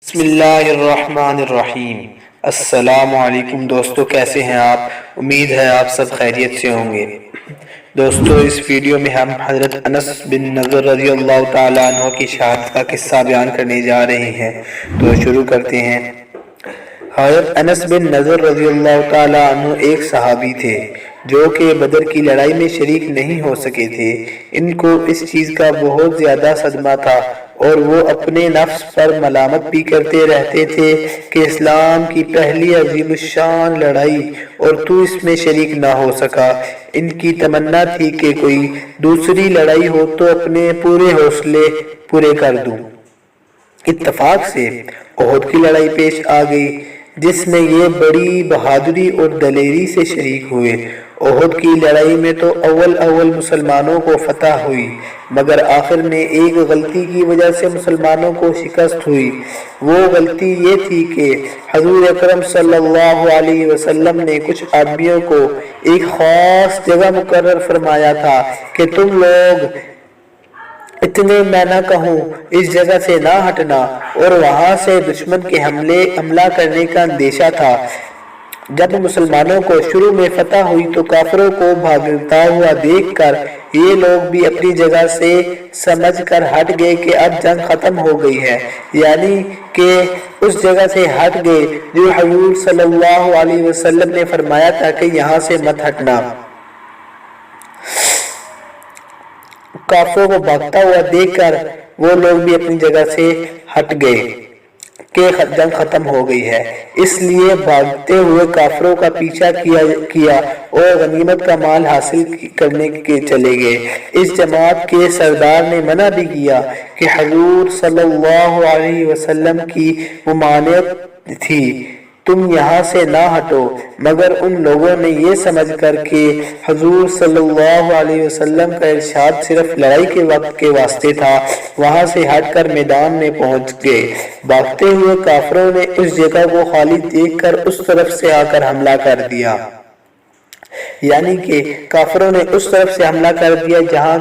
بسم اللہ الرحمن الرحیم۔ السلام علیکم دوستو، کیسے ہیں آپ؟ امید ہے آپ سب خیریت سے ہوں گے۔ دوستو، اس ویڈیو میں ہم حضرت انس بن نضر رضی اللہ تعالیٰ عنہ کی شہادت کا قصہ بیان کرنے جا رہے ہیں، تو شروع کرتے ہیں۔ حضرت انس بن نضر رضی اللہ تعالیٰ عنہ ایک صحابی تھے جو کہ بدر کی لڑائی میں شریک نہیں ہو سکے تھے۔ ان کو اس چیز کا بہت زیادہ صدمہ تھا اور وہ اپنے نفس پر ملامت بھی کرتے رہتے تھے کہ اسلام کی پہلی عظیم الشان لڑائی اور تو اس میں شریک نہ ہو سکا۔ ان کی تمنا تھی کہ کوئی دوسری لڑائی ہو تو اپنے پورے حوصلے پورے کر دوں۔ اتفاق سے احد کی لڑائی پیش آ گئی، جس میں یہ بڑی بہادری اور دلیری سے شریک ہوئے۔ احد کی لڑائی میں تو اول مسلمانوں کو فتح ہوئی، مگر آخر میں ایک غلطی کی وجہ سے مسلمانوں کو شکست ہوئی۔ وہ غلطی یہ تھی کہ حضور اکرم صلی اللہ علیہ وسلم نے کچھ آدمیوں کو ایک خاص جگہ مقرر فرمایا تھا کہ تم لوگ اتنے میں نہ کہوں اس جگہ سے نہ ہٹنا، اور وہاں سے دشمن کے حملہ کرنے کا اندیشہ تھا۔ جب مسلمانوں کو شروع میں فتح ہوئی تو کافروں کو بھاگتا ہوا دیکھ کر یہ لوگ بھی اپنی جگہ سے سمجھ کر ہٹ گئے کہ اب جنگ ختم ہو گئی ہے، یعنی کہ اس جگہ سے ہٹ گئے جو حضور صلی اللہ علیہ وسلم نے فرمایا تھا کہ یہاں سے مت ہٹنا۔ کافروں کو بھاگتا ہوا دیکھ کر وہ لوگ بھی اپنی جگہ سے ہٹ گئے کہ جنگ ختم ہو گئی ہے، اس لیے بھاگتے ہوئے کافروں کا پیچھا کیا اور غنیمت کا مال حاصل کرنے کے چلے گئے۔ اس جماعت کے سردار نے منع بھی کیا کہ حضور صلی اللہ علیہ وسلم کی ممانعت تھی، تم یہاں سے نہ ہٹو، مگر ان لوگوں نے یہ سمجھ کر کہ حضور صلی اللہ علیہ وسلم کا ارشاد صرف لڑائی کے وقت کے واسطے تھا، وہاں سے ہٹ کر میدان میں پہنچ گئے۔ بھاگتے ہوئے کافروں نے اس جگہ کو خالی دیکھ کر اس طرف سے آ کر حملہ کر دیا، یعنی کہ کافروں نے اس طرف سے حملہ کر دیا جہاں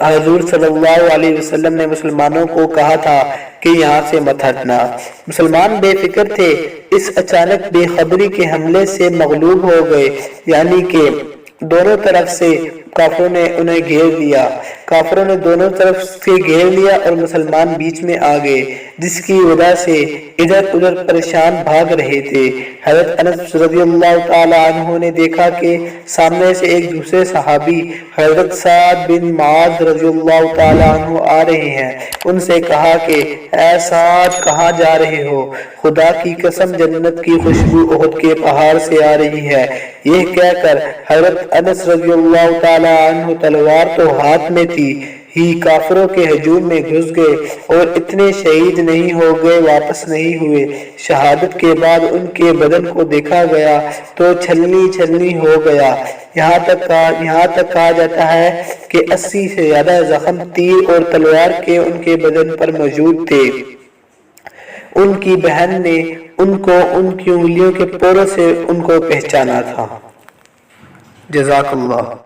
حضور صلی اللہ علیہ وسلم نے مسلمانوں کو کہا تھا کہ یہاں سے مت ہٹنا۔ مسلمان بے فکر تھے، اس اچانک بے خبری کے حملے سے مغلوب ہو گئے، یعنی کہ دونوں طرف سے کافروں نے انہیں گھیر لیا۔ کافروں نے دونوں طرف سے گھیر لیا اور مسلمان بیچ میں آ گئے، جس کی وجہ سے ادھر ادھر پریشان بھاگ رہے تھے۔ حضرت انس رضی اللہ تعالی عنہ نے دیکھا کہ سامنے سے ایک دوسرے صحابی حضرت سعد بن معاذ رضی اللہ تعالی عنہ آ رہے ہیں۔ ان سے کہا کہ اے سعد، کہاں جا رہے ہو؟ خدا کی قسم، جنت کی خوشبو احد کے پہاڑ سے آ رہی ہے۔ یہ کہہ کر حضرت انس رضی اللہ تعالی عنہ تلوار تو ہاتھ میں تھی ہی کافروں کے ہجوم میں گھس گئے اور اتنے شہید نہیں ہو گئے، واپس نہیں ہوئے۔ شہادت کے بعد ان کے بدن کو دیکھا گیا تو چھلنی ہو گیا، یہاں تک کہا جاتا ہے کہ 80 سے زیادہ زخم تیر اور تلوار کے ان کے بدن پر موجود تھے۔ ان کی بہن نے ان کو ان کی انگلیوں کے پوروں سے ان کو پہچانا تھا۔ جزاک اللہ۔